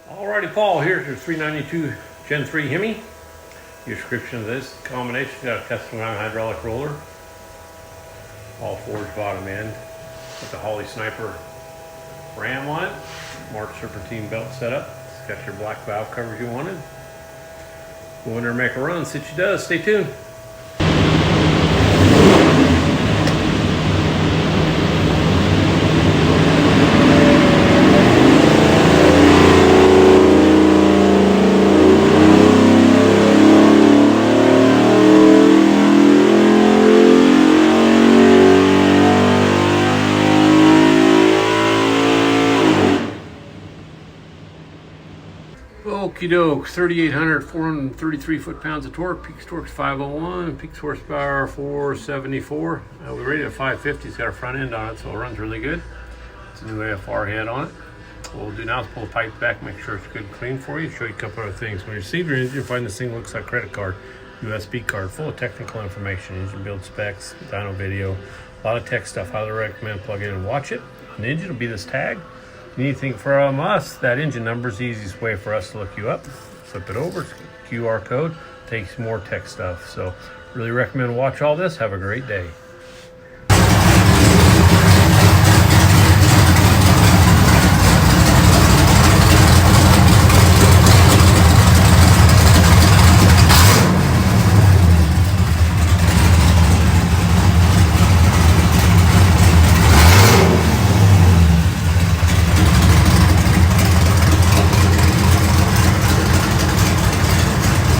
Alrighty, Paul, here's your 392 Gen 3 Hemi. The description of this combination: got a custom hydraulic roller, all forged bottom end, with the Holley Sniper ram on it, Mark Serpentine belt setup. It's got your black valve covers you wanted. Go in there and make a run, see what she does. Stay tuned. Okie doke, 3,800, 433 foot-pounds of torque, peak torque's 501, peak horsepower 474. We're rated at 550, it's got a front end on it, so it runs really good. It's a new AFR head on it. What we'll do now is pull the pipe back, make sure it's good and clean for you, show you a couple other things. When you receive your engine, find this thing looks like a credit card, USB card, full of technical information, engine build specs, dyno video, a lot of tech stuff. Highly recommend plug in and watch it. On the engine will be this tag. Anything from us, that engine number is the easiest way for us to look you up. Flip it over, it's a QR code, takes more tech stuff. So really recommend watch all this. Have a great day.